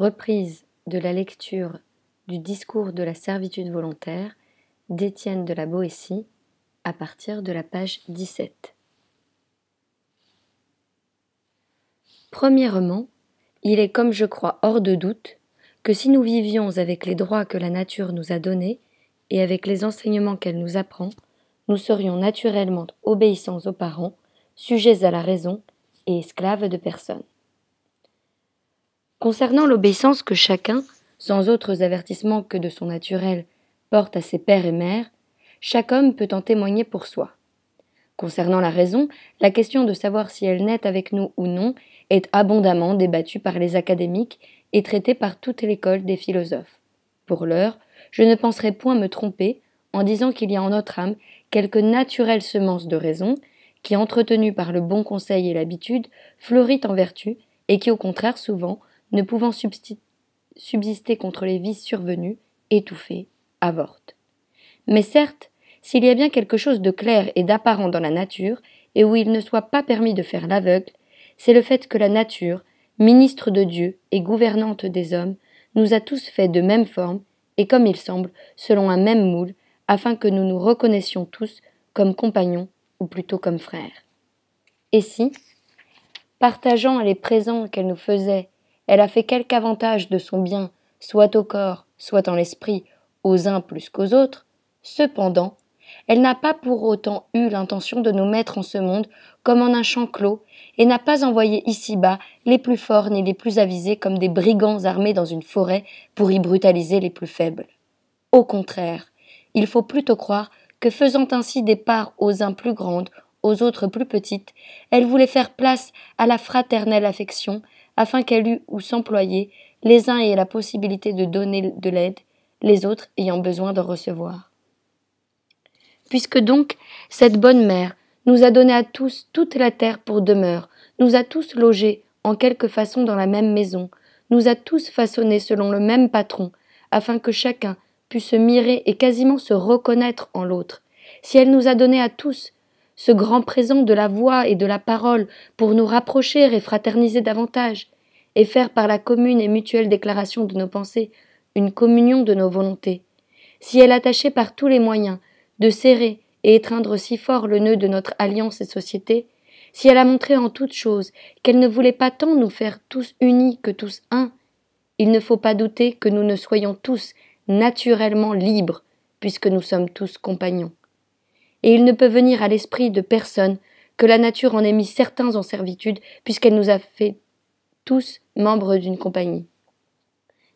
Reprise de la lecture du discours de la servitude volontaire d'Étienne de la Boétie à partir de la page 17. Premièrement, il est comme je crois hors de doute que si nous vivions avec les droits que la nature nous a donnés et avec les enseignements qu'elle nous apprend, nous serions naturellement obéissants aux parents, sujets à la raison et esclaves de personne. Concernant l'obéissance que chacun, sans autres avertissements que de son naturel, porte à ses pères et mères, chaque homme peut en témoigner pour soi. Concernant la raison, la question de savoir si elle naît avec nous ou non est abondamment débattue par les académiques et traitée par toute l'école des philosophes. Pour l'heure, je ne penserai point me tromper en disant qu'il y a en notre âme quelque naturelle semence de raison qui, entretenue par le bon conseil et l'habitude, fleurit en vertu et qui, au contraire, souvent, ne pouvant subsister contre les vices survenus, étouffés, avorte. Mais certes, s'il y a bien quelque chose de clair et d'apparent dans la nature, et où il ne soit pas permis de faire l'aveugle, c'est le fait que la nature, ministre de Dieu et gouvernante des hommes, nous a tous fait de même forme, et comme il semble, selon un même moule, afin que nous nous reconnaissions tous comme compagnons, ou plutôt comme frères. Et si, partageant les présents qu'elle nous faisait, elle a fait quelque avantage de son bien, soit au corps, soit en l'esprit, aux uns plus qu'aux autres, cependant, elle n'a pas pour autant eu l'intention de nous mettre en ce monde comme en un champ clos, et n'a pas envoyé ici-bas les plus forts ni les plus avisés comme des brigands armés dans une forêt pour y brutaliser les plus faibles. Au contraire, il faut plutôt croire que faisant ainsi des parts aux uns plus grandes, aux autres plus petites, elle voulait faire place à la fraternelle affection, afin qu'elle eût où s'employer, les uns aient la possibilité de donner de l'aide, les autres ayant besoin de recevoir. Puisque donc cette bonne mère nous a donné à tous toute la terre pour demeure, nous a tous logés en quelque façon dans la même maison, nous a tous façonnés selon le même patron, afin que chacun pût se mirer et quasiment se reconnaître en l'autre, si elle nous a donné à tous ce grand présent de la voix et de la parole pour nous rapprocher et fraterniser davantage, et faire par la commune et mutuelle déclaration de nos pensées une communion de nos volontés, si elle a tâché par tous les moyens de serrer et étreindre si fort le nœud de notre alliance et société, si elle a montré en toutes choses qu'elle ne voulait pas tant nous faire tous unis que tous un, il ne faut pas douter que nous ne soyons tous naturellement libres, puisque nous sommes tous compagnons. Et il ne peut venir à l'esprit de personne que la nature en ait mis certains en servitude, puisqu'elle nous a fait tous membres d'une compagnie.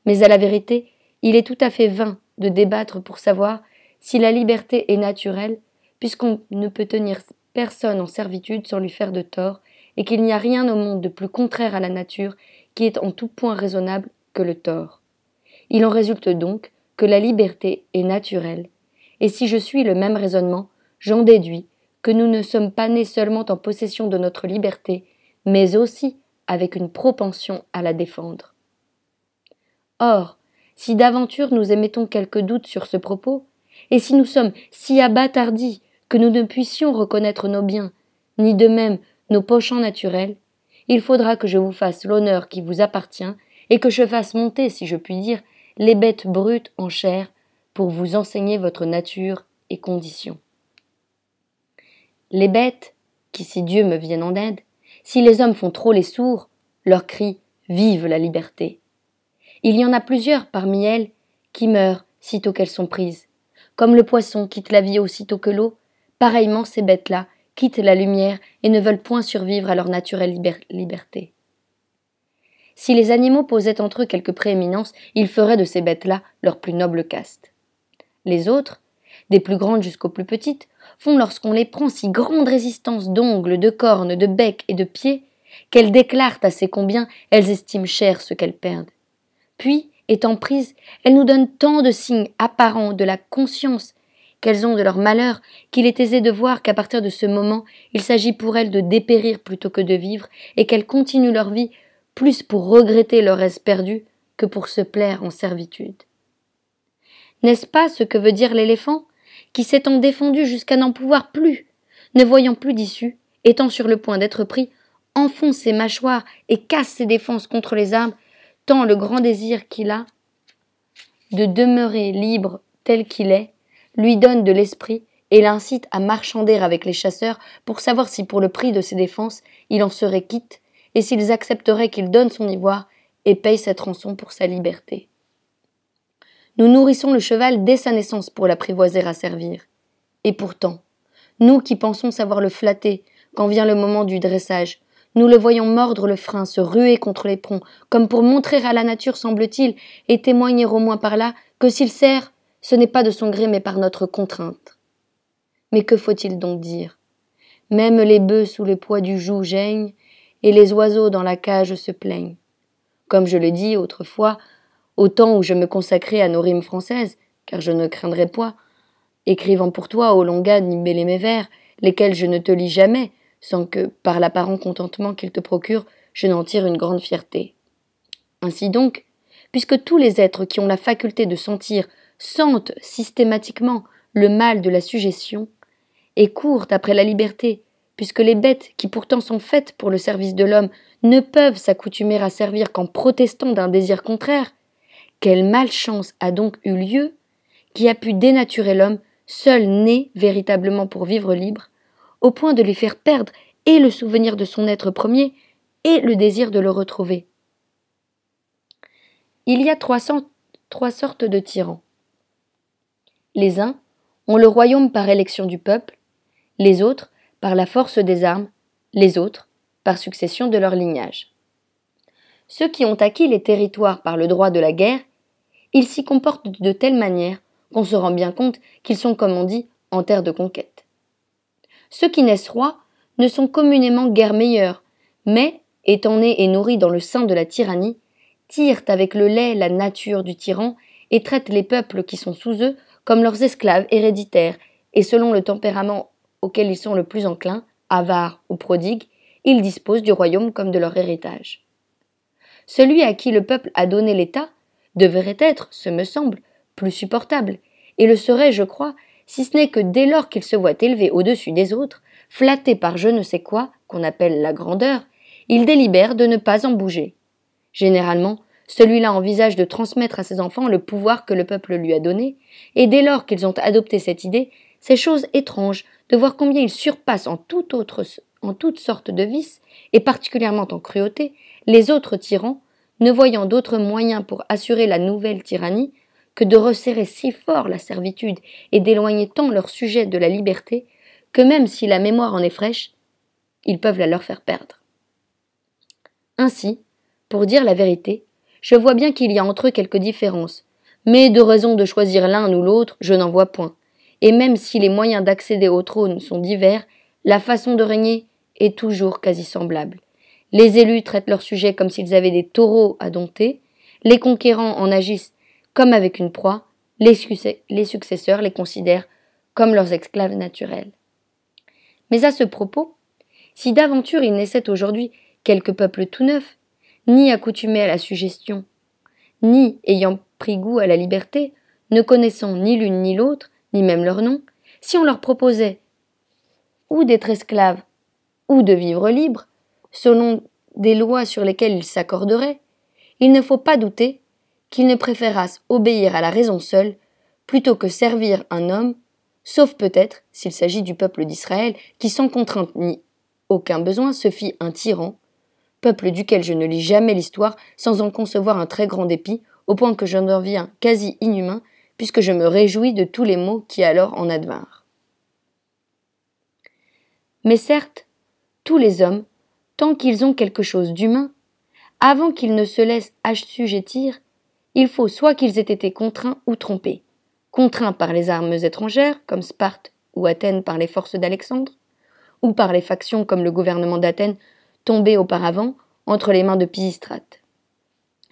Mais à la vérité, il est tout à fait vain de débattre pour savoir si la liberté est naturelle, puisqu'on ne peut tenir personne en servitude sans lui faire de tort, et qu'il n'y a rien au monde de plus contraire à la nature qui est en tout point raisonnable que le tort. Il en résulte donc que la liberté est naturelle, et si je suis le même raisonnement, j'en déduis que nous ne sommes pas nés seulement en possession de notre liberté, mais aussi avec une propension à la défendre. Or, si d'aventure nous émettons quelque doute sur ce propos, et si nous sommes si abattardis que nous ne puissions reconnaître nos biens, ni de même nos penchants naturels, il faudra que je vous fasse l'honneur qui vous appartient, et que je fasse monter, si je puis dire, les bêtes brutes en chair, pour vous enseigner votre nature et condition. Les bêtes, qui si Dieu me vienne en aide, si les hommes font trop les sourds, leur crient « Vive la liberté !» Il y en a plusieurs parmi elles qui meurent sitôt qu'elles sont prises. Comme le poisson quitte la vie aussitôt que l'eau, pareillement ces bêtes-là quittent la lumière et ne veulent point survivre à leur naturelle liberté. Si les animaux posaient entre eux quelque prééminence, ils feraient de ces bêtes-là leur plus noble caste. Les autres, des plus grandes jusqu'aux plus petites, font lorsqu'on les prend si grande résistance d'ongles, de cornes, de becs et de pieds, qu'elles déclarent assez combien elles estiment cher ce qu'elles perdent. Puis, étant prises, elles nous donnent tant de signes apparents de la conscience qu'elles ont de leur malheur, qu'il est aisé de voir qu'à partir de ce moment, il s'agit pour elles de dépérir plutôt que de vivre, et qu'elles continuent leur vie plus pour regretter leur aise perdue que pour se plaire en servitude. N'est-ce pas ce que veut dire l'éléphant, qui s'étant défendu jusqu'à n'en pouvoir plus, ne voyant plus d'issue, étant sur le point d'être pris, enfonce ses mâchoires et casse ses défenses contre les arbres, tant le grand désir qu'il a de demeurer libre tel qu'il est lui donne de l'esprit et l'incite à marchander avec les chasseurs pour savoir si pour le prix de ses défenses il en serait quitte et s'ils accepteraient qu'il donne son ivoire et paye cette rançon pour sa liberté. Nous nourrissons le cheval dès sa naissance pour l'apprivoiser à servir. Et pourtant, nous qui pensons savoir le flatter quand vient le moment du dressage, nous le voyons mordre le frein, se ruer contre l'éperon, comme pour montrer à la nature, semble-t-il, et témoigner au moins par là que s'il sert, ce n'est pas de son gré mais par notre contrainte. Mais que faut-il donc dire? Même les bœufs sous le poids du joug geignent, et les oiseaux dans la cage se plaignent. Comme je le dis autrefois, au temps où je me consacrais à nos rimes françaises, car je ne craindrais point, écrivant pour toi, ô longa, nibeller mes vers, lesquels je ne te lis jamais, sans que, par l'apparent contentement qu'ils te procurent, je n'en tire une grande fierté. Ainsi donc, puisque tous les êtres qui ont la faculté de sentir sentent systématiquement le mal de la suggestion, et courent après la liberté, puisque les bêtes, qui pourtant sont faites pour le service de l'homme, ne peuvent s'accoutumer à servir qu'en protestant d'un désir contraire, quelle malchance a donc eu lieu qui a pu dénaturer l'homme, seul né véritablement pour vivre libre, au point de lui faire perdre et le souvenir de son être premier et le désir de le retrouver. Il y a trois sortes de tyrans. Les uns ont le royaume par élection du peuple, les autres par la force des armes, les autres par succession de leur lignage. Ceux qui ont acquis les territoires par le droit de la guerre, ils s'y comportent de telle manière qu'on se rend bien compte qu'ils sont, comme on dit, en terre de conquête. Ceux qui naissent rois ne sont communément guère meilleurs, mais, étant nés et nourris dans le sein de la tyrannie, tirent avec le lait la nature du tyran et traitent les peuples qui sont sous eux comme leurs esclaves héréditaires, et selon le tempérament auquel ils sont le plus enclins, avares ou prodigues, ils disposent du royaume comme de leur héritage. Celui à qui le peuple a donné l'État devrait être, ce me semble, plus supportable, et le serait, je crois, si ce n'est que dès lors qu'il se voit élevé au-dessus des autres, flatté par je ne sais quoi, qu'on appelle la grandeur, il délibère de ne pas en bouger. Généralement, celui-là envisage de transmettre à ses enfants le pouvoir que le peuple lui a donné, et dès lors qu'ils ont adopté cette idée, c'est chose étrange de voir combien il surpasse en toute sorte de vices, et particulièrement en cruauté, les autres tyrans, ne voyant d'autre moyen pour assurer la nouvelle tyrannie que de resserrer si fort la servitude et d'éloigner tant leurs sujets de la liberté, que même si la mémoire en est fraîche, ils peuvent la leur faire perdre. Ainsi, pour dire la vérité, je vois bien qu'il y a entre eux quelques différences, mais de raison de choisir l'un ou l'autre, je n'en vois point, et même si les moyens d'accéder au trône sont divers, la façon de régner est toujours quasi semblable. Les élus traitent leurs sujets comme s'ils avaient des taureaux à dompter, les conquérants en agissent comme avec une proie, les successeurs les considèrent comme leurs esclaves naturels. Mais à ce propos, si d'aventure il naissait aujourd'hui quelque peuple tout neuf, ni accoutumé à la suggestion, ni ayant pris goût à la liberté, ne connaissant ni l'une ni l'autre, ni même leur nom, si on leur proposait ou d'être esclaves, ou de vivre libres, selon des lois sur lesquelles ils s'accorderaient, il ne faut pas douter qu'ils ne préférassent obéir à la raison seule plutôt que servir un homme, sauf peut-être s'il s'agit du peuple d'Israël qui sans contrainte ni aucun besoin se fit un tyran, peuple duquel je ne lis jamais l'histoire sans en concevoir un très grand dépit, au point que j'en deviens quasi inhumain, puisque je me réjouis de tous les maux qui alors en advinrent. Mais certes, tous les hommes, tant qu'ils ont quelque chose d'humain, avant qu'ils ne se laissent assujettir, il faut soit qu'ils aient été contraints ou trompés, contraints par les armes étrangères, comme Sparte ou Athènes par les forces d'Alexandre, ou par les factions comme le gouvernement d'Athènes tombé auparavant entre les mains de Pisistrate.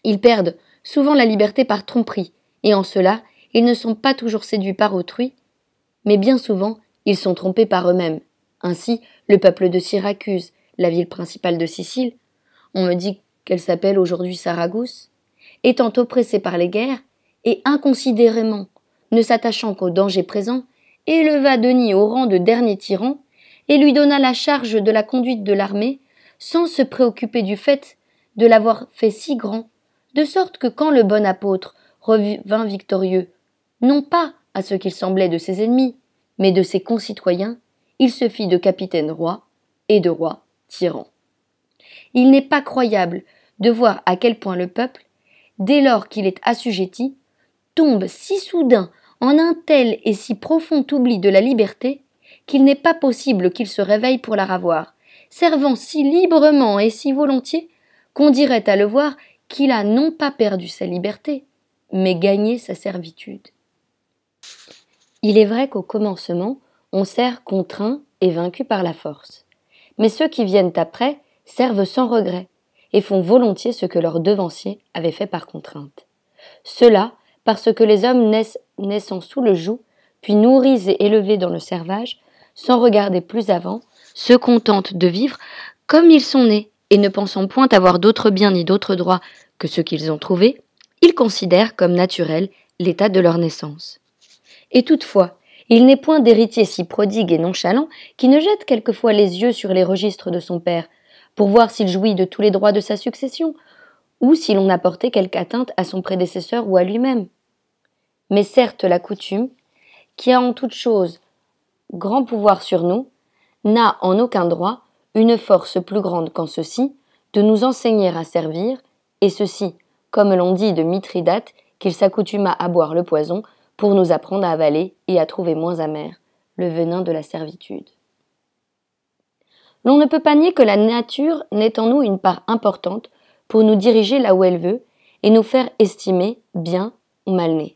Ils perdent souvent la liberté par tromperie, et en cela, ils ne sont pas toujours séduits par autrui, mais bien souvent, ils sont trompés par eux-mêmes. Ainsi, le peuple de Syracuse, la ville principale de Sicile, on me dit qu'elle s'appelle aujourd'hui Saragosse, étant oppressé par les guerres, et inconsidérément ne s'attachant qu'au danger présent, éleva Denis au rang de dernier tyran, et lui donna la charge de la conduite de l'armée, sans se préoccuper du fait de l'avoir fait si grand, de sorte que quand le bon apôtre revint victorieux, non pas à ce qu'il semblait de ses ennemis, mais de ses concitoyens, il se fit de capitaine roi et de roi tyran. Il n'est pas croyable de voir à quel point le peuple, dès lors qu'il est assujetti, tombe si soudain en un tel et si profond oubli de la liberté qu'il n'est pas possible qu'il se réveille pour la ravoir, servant si librement et si volontiers qu'on dirait à le voir qu'il a non pas perdu sa liberté, mais gagné sa servitude. Il est vrai qu'au commencement, on sert contraint et vaincu par la force. Mais ceux qui viennent après servent sans regret et font volontiers ce que leurs devanciers avaient fait par contrainte. Cela parce que les hommes naissant sous le joug, puis nourris et élevés dans le servage, sans regarder plus avant, se contentent de vivre comme ils sont nés et ne pensant point avoir d'autres biens ni d'autres droits que ceux qu'ils ont trouvés, ils considèrent comme naturel l'état de leur naissance. Et toutefois, il n'est point d'héritier si prodigue et nonchalant qui ne jette quelquefois les yeux sur les registres de son père, pour voir s'il jouit de tous les droits de sa succession, ou si l'on a porté quelque atteinte à son prédécesseur ou à lui-même. Mais certes la coutume, qui a en toute chose grand pouvoir sur nous, n'a en aucun droit une force plus grande qu'en ceci, de nous enseigner à servir, et ceci, comme l'on dit de Mithridate, qu'il s'accoutuma à boire le poison, pour nous apprendre à avaler et à trouver moins amer le venin de la servitude. L'on ne peut pas nier que la nature n'ait en nous une part importante pour nous diriger là où elle veut et nous faire estimer bien ou mal nés.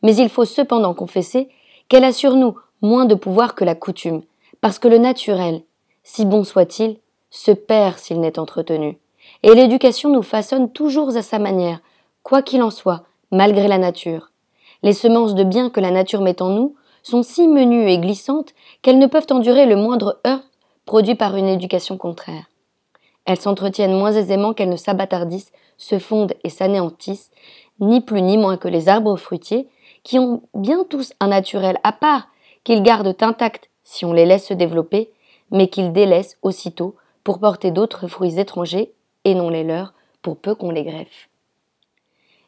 Mais il faut cependant confesser qu'elle a sur nous moins de pouvoir que la coutume, parce que le naturel, si bon soit-il, se perd s'il n'est entretenu, et l'éducation nous façonne toujours à sa manière, quoi qu'il en soit, malgré la nature. Les semences de bien que la nature met en nous sont si menues et glissantes qu'elles ne peuvent endurer le moindre heurt produit par une éducation contraire. Elles s'entretiennent moins aisément qu'elles ne s'abâtardissent, se fondent et s'anéantissent, ni plus ni moins que les arbres fruitiers, qui ont bien tous un naturel à part, qu'ils gardent intacts si on les laisse se développer, mais qu'ils délaissent aussitôt pour porter d'autres fruits étrangers et non les leurs, pour peu qu'on les greffe.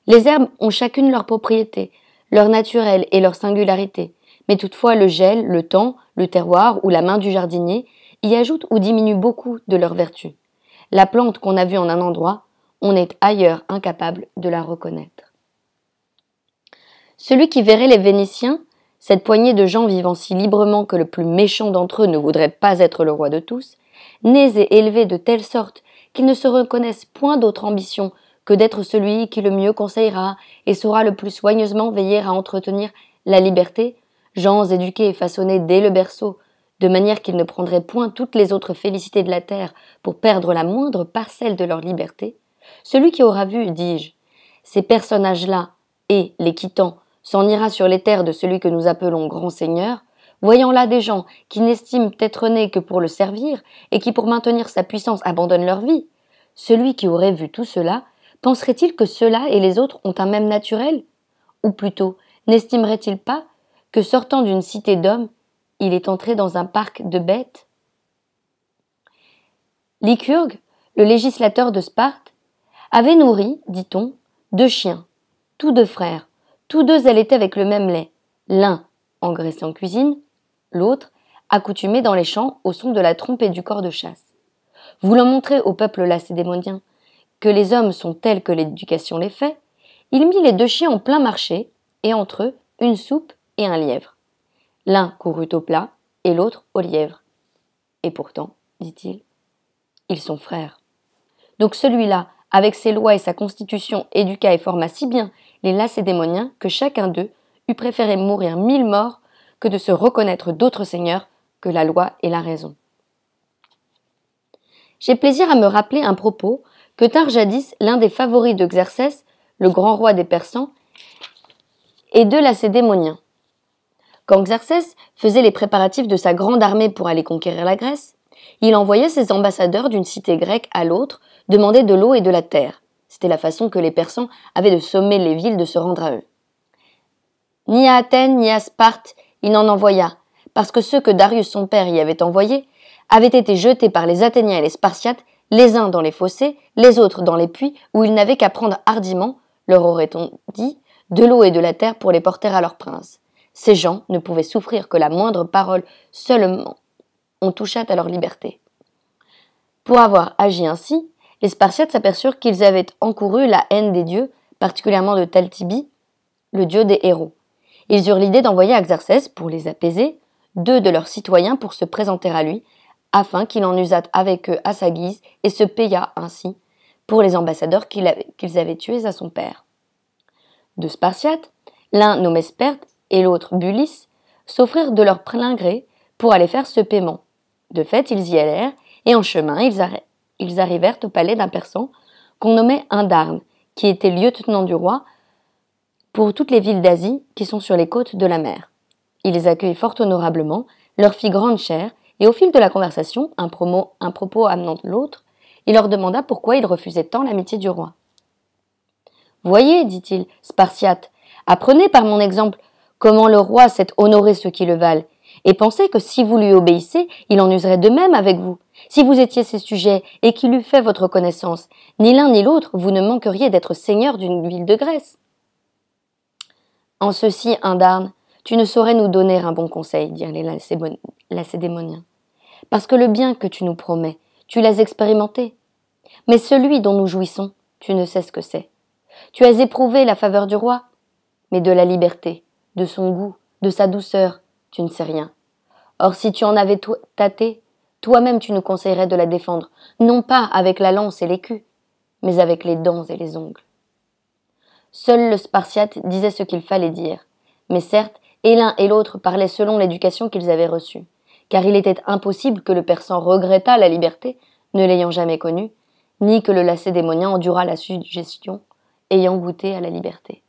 Les herbes ont chacune leurs propriétés, leur naturel et leur singularité, mais toutefois le gel, le temps, le terroir ou la main du jardinier y ajoutent ou diminuent beaucoup de leurs vertus. La plante qu'on a vue en un endroit, on est ailleurs incapable de la reconnaître. Celui qui verrait les Vénitiens, cette poignée de gens vivant si librement que le plus méchant d'entre eux ne voudrait pas être le roi de tous, nés et élevés de telle sorte qu'ils ne se reconnaissent point d'autre ambition que d'être celui qui le mieux conseillera et saura le plus soigneusement veiller à entretenir la liberté, gens éduqués et façonnés dès le berceau, de manière qu'ils ne prendraient point toutes les autres félicités de la terre pour perdre la moindre parcelle de leur liberté, celui qui aura vu, dis-je, ces personnages-là et, les quittant, s'en ira sur les terres de celui que nous appelons grand seigneur, voyant là des gens qui n'estiment être nés que pour le servir et qui pour maintenir sa puissance abandonnent leur vie, celui qui aurait vu tout cela penserait-il que ceux-là et les autres ont un même naturel? Ou plutôt, n'estimerait-il pas que sortant d'une cité d'hommes, il est entré dans un parc de bêtes? Lycurgue, le législateur de Sparte, avait nourri, dit-on, 2 chiens, tous 2 frères, tous 2 allaitaient avec le même lait, l'un engraissé en cuisine, l'autre accoutumé dans les champs au son de la trompe et du cor de chasse. Voulant montrer au peuple lacédémonien que les hommes sont tels que l'éducation les fait, il mit les 2 chiens en plein marché, et entre eux, une soupe et un lièvre. L'un courut au plat, et l'autre au lièvre. Et pourtant, dit-il, ils sont frères. Donc celui-là, avec ses lois et sa constitution, éduqua et forma si bien les Lacédémoniens que chacun d'eux eût préféré mourir 1000 morts que de se reconnaître d'autres seigneurs que la loi et la raison. J'ai plaisir à me rappeler un propos que tint jadis l'un des favoris de Xerxès, le grand roi des Persans, et de Lacédémoniens. Quand Xerxès faisait les préparatifs de sa grande armée pour aller conquérir la Grèce, il envoyait ses ambassadeurs d'une cité grecque à l'autre demander de l'eau et de la terre. C'était la façon que les Persans avaient de sommer les villes de se rendre à eux. Ni à Athènes ni à Sparte il n'en envoya, parce que ceux que Darius son père y avait envoyés avaient été jetés par les Athéniens et les Spartiates les uns dans les fossés, les autres dans les puits, où ils n'avaient qu'à prendre hardiment, leur aurait-on dit, de l'eau et de la terre pour les porter à leur prince. Ces gens ne pouvaient souffrir que la moindre parole seulement on touchât à leur liberté. Pour avoir agi ainsi, les Spartiates s'aperçurent qu'ils avaient encouru la haine des dieux, particulièrement de Talthybi, le dieu des héros. Ils eurent l'idée d'envoyer à Xerxès, pour les apaiser, 2 de leurs citoyens pour se présenter à lui, afin qu'il en usât avec eux à sa guise et se payât ainsi pour les ambassadeurs qu'ils avaient tués à son père. 2 Spartiates, l'un nommé Sperte et l'autre Bulis, s'offrirent de leur plein gré pour aller faire ce paiement. De fait, ils y allèrent, et en chemin, ils arrivèrent au palais d'un Persan qu'on nommait Indarne, qui était lieutenant du roi pour toutes les villes d'Asie qui sont sur les côtes de la mer. Il les accueillit fort honorablement, leur fit grande chère, et au fil de la conversation, un propos amenant l'autre, il leur demanda pourquoi ils refusaient tant l'amitié du roi. « Voyez, dit-il, Spartiates, apprenez par mon exemple comment le roi sait honorer ceux qui le valent, et pensez que si vous lui obéissez, il en userait de même avec vous. Si vous étiez ses sujets et qu'il eût fait votre connaissance, ni l'un ni l'autre, vous ne manqueriez d'être seigneur d'une ville de Grèce. En ceci, Indarne, tu ne saurais nous donner un bon conseil, dirent les Lacédémoniens, parce que le bien que tu nous promets, tu l'as expérimenté. Mais celui dont nous jouissons, tu ne sais ce que c'est. Tu as éprouvé la faveur du roi, mais de la liberté, de son goût, de sa douceur, tu ne sais rien. Or, si tu en avais tâté, toi-même tu nous conseillerais de la défendre, non pas avec la lance et l'écu, mais avec les dents et les ongles. Seul le Spartiate disait ce qu'il fallait dire, mais certes, et l'un et l'autre parlaient selon l'éducation qu'ils avaient reçue, car il était impossible que le Persan regrettât la liberté, ne l'ayant jamais connue, ni que le Lacédémonien endurât la suggestion, ayant goûté à la liberté.